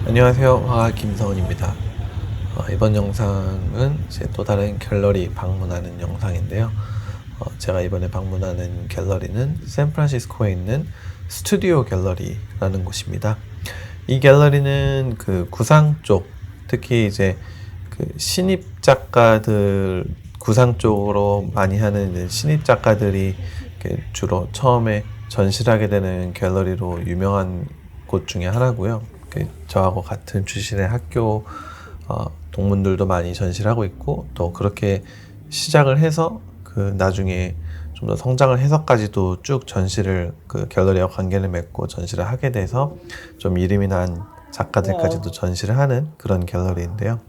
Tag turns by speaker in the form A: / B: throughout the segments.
A: 안녕하세요. 화가 김서훈입니다. 이번 영상은 이제 또 다른 갤러리 방문하는 영상인데요. 제가 이번에 방문하는 갤러리는 샌프란시스코에 있는 스튜디오 갤러리라는 곳입니다. 이 갤러리는 그 구상 쪽, 특히 이제 그 신입 작가들 구상 쪽으로 많이 하는 이제 신입 작가들이 주로 처음에 전시를 하게 되는 갤러리로 유명한 곳 중에 하나고요. 저하고 같은 출신의 학교 동문들도 많이 전시를 하고 있고, 또 그렇게 시작을 해서 그 나중에 좀 더 성장을 해서까지도 쭉 전시를 그 갤러리와 관계를 맺고 전시를 하게 돼서 좀 이름이 난 작가들까지도 전시를 하는 그런 갤러리인데요.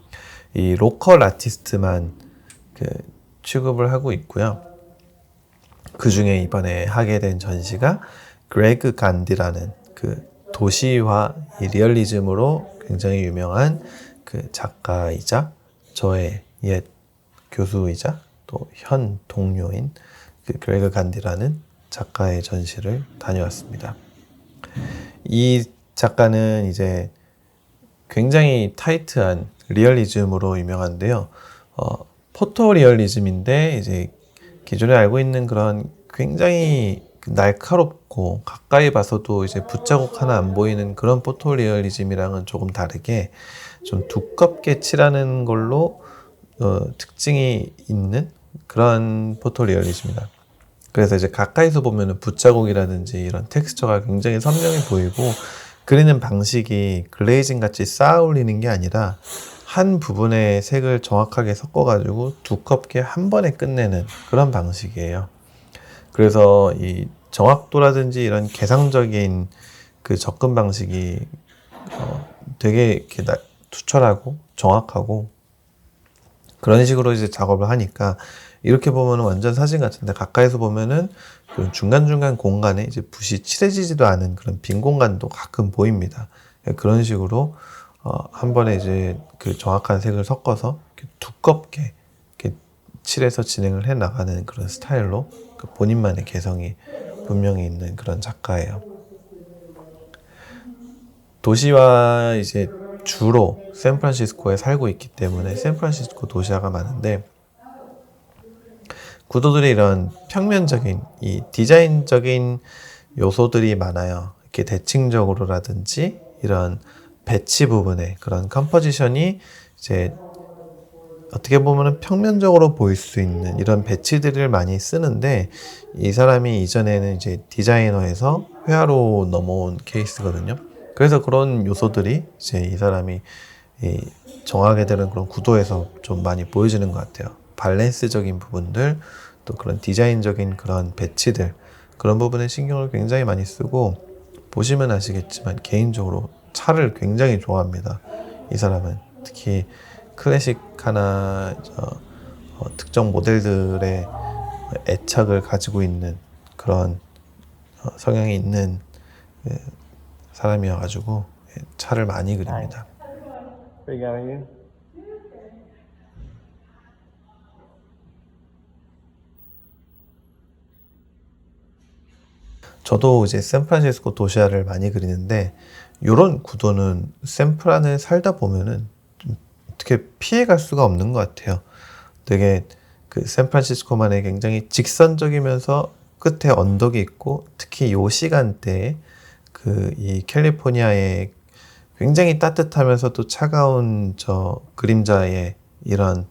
A: 이 로컬 아티스트만 그 취급을 하고 있고요. 그 중에 이번에 하게 된 전시가 그레그 간디라는 그 도시화 이 리얼리즘으로 굉장히 유명한 그 작가이자 저의 옛 교수이자 또 현 동료인 그 그레그 간디라는 작가의 전시를 다녀왔습니다. 이 작가는 이제 굉장히 타이트한 리얼리즘으로 유명한데요. 포토 리얼리즘인데 이제 기존에 알고 있는 그런 굉장히 날카롭고 가까이 봐서도 이제 붓자국 하나 안 보이는 그런 포토리얼리즘이랑은 조금 다르게 좀 두껍게 칠하는 걸로 특징이 있는 그런 포토리얼리즘이다. 그래서 이제 가까이서 보면은 붓자국이라든지 이런 텍스처가 굉장히 선명해 보이고, 그리는 방식이 글레이징 같이 쌓아 올리는 게 아니라 한 부분의 색을 정확하게 섞어가지고 두껍게 한 번에 끝내는 그런 방식이에요. 그래서 이 정확도라든지 이런 개상적인 그 접근 방식이 되게 이렇게 투철하고 정확하고 그런 식으로 이제 작업을 하니까, 이렇게 보면은 완전 사진 같은데 가까이서 보면은 중간중간 공간에 이제 붓이 칠해지지도 않은 그런 빈 공간도 가끔 보입니다. 그런 식으로 한 번에 이제 그 정확한 색을 섞어서 이렇게 두껍게 이렇게 칠해서 진행을 해 나가는 그런 스타일로 그 본인만의 개성이 분명히 있는 그런 작가예요. 도시화 이제 주로 샌프란시스코에 살고 있기 때문에 샌프란시스코 도시화가 많은데, 구도들이 이런 평면적인 이 디자인적인 요소들이 많아요. 이렇게 대칭적으로라든지 이런 배치 부분에 그런 컴포지션이 이제 어떻게 보면 평면적으로 보일 수 있는 이런 배치들을 많이 쓰는데, 이 사람이 이전에는 이제 디자이너에서 회화로 넘어온 케이스거든요. 그래서 그런 요소들이 이제 이 사람이 정하게 되는 그런 구도에서 좀 많이 보여지는 것 같아요. 밸런스적인 부분들, 또 그런 디자인적인 그런 배치들, 그런 부분에 신경을 굉장히 많이 쓰고, 보시면 아시겠지만 개인적으로 차를 굉장히 좋아합니다. 이 사람은 특히 클래식하나 특정 모델들의 애착을 가지고 있는 그런 성향이 있는 사람이어가지고 차를 많이 그립니다. 저도 이제 샌프란시스코 도시화를 많이 그리는데, 이런 구도는 샌프란을 살다 보면은 좀 어떻게 피해갈 수가 없는 것 같아요. 되게 그 샌프란시스코만의 굉장히 직선적이면서 끝에 언덕이 있고, 특히 요 시간대에 그 이 캘리포니아의 굉장히 따뜻하면서도 차가운 저 그림자의 이런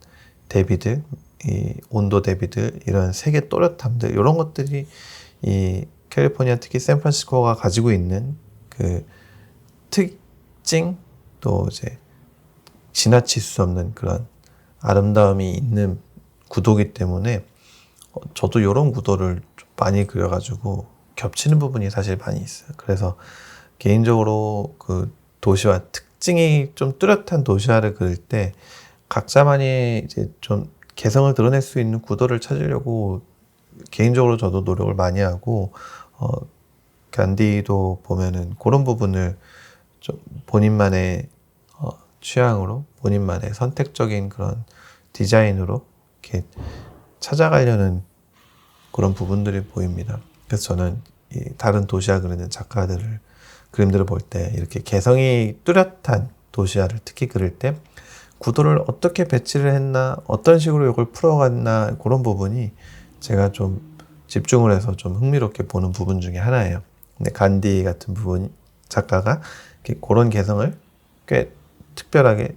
A: 대비들, 이 온도 대비들, 이런 색의 또렷함들, 이런 것들이 이 캘리포니아, 특히 샌프란시스코가 가지고 있는 그 특징, 또 이제 지나칠 수 없는 그런 아름다움이 있는 구도기 때문에 저도 이런 구도를 좀 많이 그려가지고 겹치는 부분이 사실 많이 있어요. 그래서 개인적으로 그 도시화 특징이 좀 뚜렷한 도시화를 그릴 때 각자만의 이제 좀 개성을 드러낼 수 있는 구도를 찾으려고 개인적으로 저도 노력을 많이 하고, 간디도 보면은 그런 부분을 좀 본인만의 취향으로, 본인만의 선택적인 그런 디자인으로 이렇게 찾아가려는 그런 부분들이 보입니다. 그래서 저는 이 다른 도시화 그리는 작가들을 그림들을 볼 때 이렇게 개성이 뚜렷한 도시화를 특히 그릴 때 구도를 어떻게 배치를 했나, 어떤 식으로 이걸 풀어갔나, 그런 부분이 제가 좀 집중을 해서 좀 흥미롭게 보는 부분 중에 하나예요. 근데 간디 같은 부분 작가가 그런 개성을 꽤 특별하게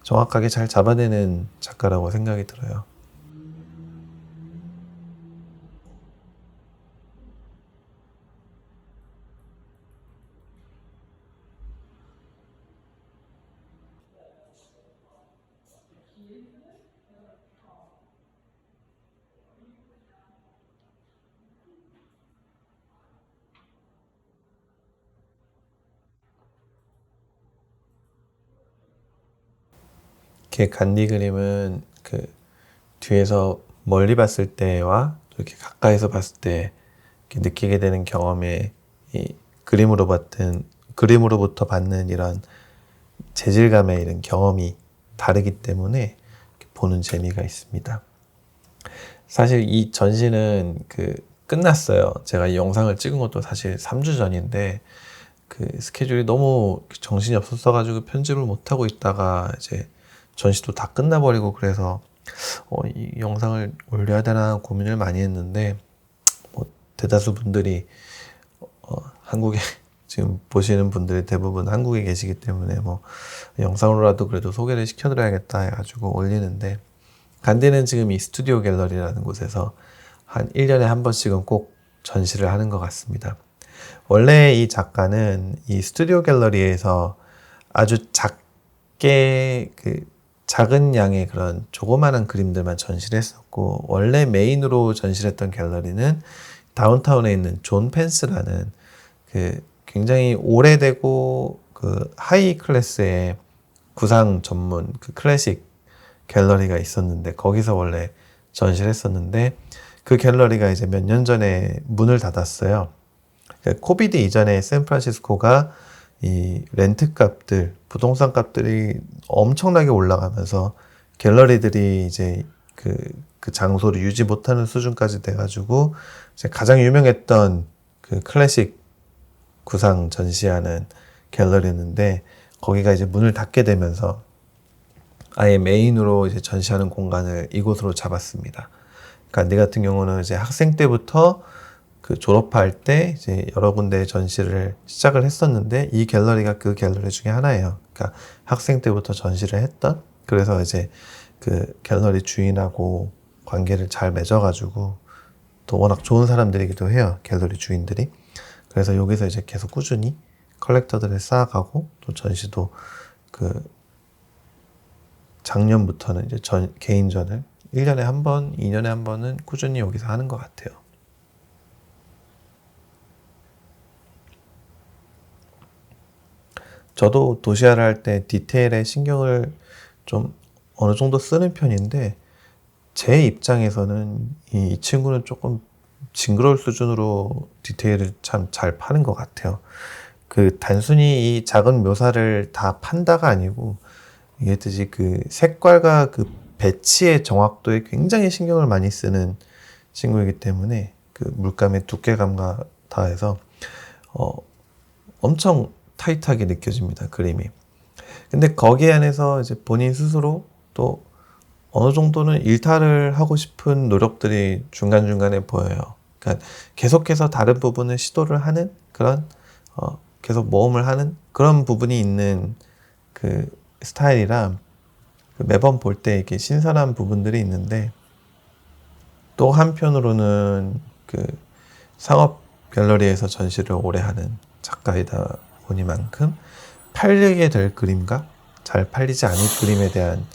A: 정확하게 잘 잡아내는 작가라고 생각이 들어요. 이렇게 간디 그림은 뒤에서 멀리 봤을 때와 이렇게 가까이서 봤을 때 이렇게 느끼게 되는 경험에 이 그림으로부터 받는 이런 재질감의 이런 경험이 다르기 때문에 보는 재미가 있습니다. 사실 이 전시는 끝났어요. 제가 이 영상을 찍은 것도 사실 3주 전인데 스케줄이 너무 정신이 없었어가지고 편집을 못하고 있다가 이제 전시도 다 끝나버리고 그래서 이 영상을 올려야 되나 고민을 많이 했는데 뭐 대다수 분들이 한국에 지금 보시는 분들이 대부분 한국에 계시기 때문에 뭐 영상으로라도 그래도 소개를 시켜드려야겠다 해가지고 올리는데 간디는 지금 이 스튜디오 갤러리라는 곳에서 한 1년에 한 번씩은 꼭 전시를 하는 것 같습니다. 원래 이 작가는 이 스튜디오 갤러리에서 아주 작게 작은 양의 그런 조그마한 그림들만 전시를 했었고 원래 메인으로 전시를 했던 갤러리는 다운타운에 있는 존 펜스라는 굉장히 오래되고 하이 클래스의 구상 전문 클래식 갤러리가 있었는데 거기서 원래 전시를 했었는데 그 갤러리가 이제 몇 년 전에 문을 닫았어요. 코비드 이전에 샌프란시스코가 이 렌트 값들, 부동산 값들이 엄청나게 올라가면서 갤러리들이 이제 그 장소를 유지 못하는 수준까지 돼가지고 이제 가장 유명했던 클래식 구상 전시하는 갤러리였는데 거기가 이제 문을 닫게 되면서 아예 메인으로 이제 전시하는 공간을 이곳으로 잡았습니다. 그러니까 내 같은 경우는 이제 학생 때부터 졸업할 때 이제 여러 군데 전시를 시작을 했었는데 이 갤러리가 그 갤러리 중에 하나예요. 그러니까 학생 때부터 전시를 했던 그래서 이제 갤러리 주인하고 관계를 잘 맺어가지고 또 워낙 좋은 사람들이기도 해요. 갤러리 주인들이. 그래서 여기서 이제 계속 꾸준히 컬렉터들을 쌓아가고 또 전시도 작년부터는 이제 개인전을 1년에 한 번, 2년에 한 번은 꾸준히 여기서 하는 것 같아요. 저도 도시화를 할 때 디테일에 신경을 좀 어느 정도 쓰는 편인데 제 입장에서는 이 친구는 조금 징그러울 수준으로 디테일을 참 잘 파는 것 같아요. 단순히 이 작은 묘사를 다 판다가 아니고 이랬듯이 색깔과 배치의 정확도에 굉장히 신경을 많이 쓰는 친구이기 때문에 물감의 두께감과 다해서 엄청 타이트하게 느껴집니다. 그림이. 근데 거기 안에서 이제 본인 스스로 또 어느 정도는 일탈을 하고 싶은 노력들이 중간중간에 보여요. 그러니까 계속해서 다른 부분을 시도를 하는 그런 계속 모험을 하는 그런 부분이 있는 스타일이라 매번 볼 때 이렇게 신선한 부분들이 있는데 또 한편으로는 상업 갤러리에서 전시를 오래 하는 작가이다 보니만큼 팔리게 될 그림과 잘 팔리지 않을 그림에 대한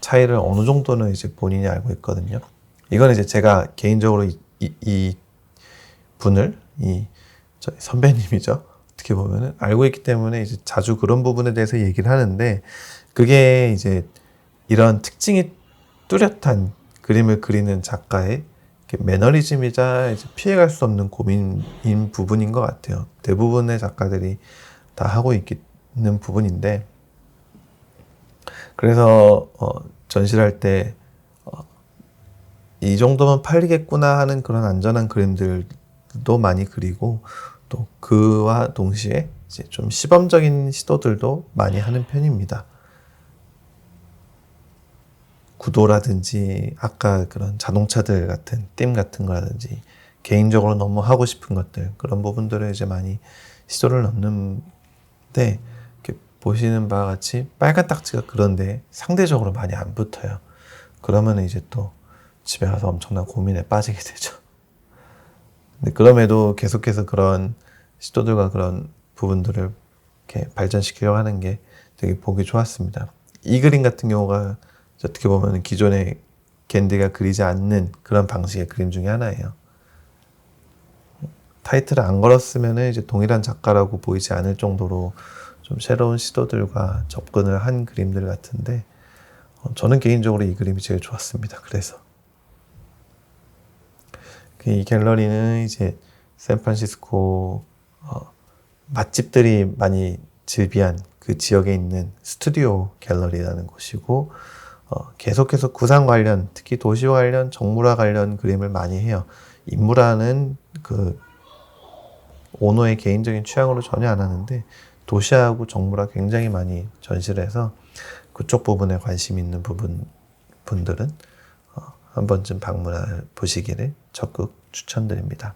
A: 차이를 어느 정도는 이제 본인이 알고 있거든요. 이건 이제 제가 개인적으로 이 분을 저희 선배님이죠. 어떻게 보면은 알고 있기 때문에 이제 자주 그런 부분에 대해서 얘기를 하는데 그게 이제 이런 특징이 뚜렷한 그림을 그리는 작가의 매너리즘이자 이제 피해갈 수 없는 고민인 부분인 것 같아요. 대부분의 작가들이 다 하고 있는 부분인데 그래서 전시를 할 때 이 정도면 팔리겠구나 하는 그런 안전한 그림들도 많이 그리고 또 그와 동시에 이제 좀 시범적인 시도들도 많이 하는 편입니다. 구도라든지 아까 그런 자동차들 같은 띠 같은 거라든지 개인적으로 너무 하고 싶은 것들, 그런 부분들을 이제 많이 시도를 넣는데, 이렇게 보시는 바와 같이 빨간 딱지가 그런데 상대적으로 많이 안 붙어요. 그러면 이제 또 집에 가서 엄청난 고민에 빠지게 되죠. 근데 그럼에도 계속해서 그런 시도들과 그런 부분들을 이렇게 발전시키려고 하는 게 되게 보기 좋았습니다. 이 그림 같은 경우가 어떻게 보면 기존의 겐디가 그리지 않는 그런 방식의 그림 중에 하나예요. 타이틀을 안 걸었으면 이제 동일한 작가라고 보이지 않을 정도로 좀 새로운 시도들과 접근을 한 그림들 같은데, 저는 개인적으로 이 그림이 제일 좋았습니다. 그래서 이 갤러리는 이제 샌프란시스코 맛집들이 많이 즐비한 그 지역에 있는 스튜디오 갤러리라는 곳이고, 계속해서 구상 관련, 특히 도시와 관련, 정물화 관련 그림을 많이 해요. 인물화는 그 오너의 개인적인 취향으로 전혀 안 하는데, 도시하고 정물화 굉장히 많이 전시를 해서 그쪽 부분에 관심 있는 분들은 한 번쯤 방문해 보시기를 적극 추천드립니다.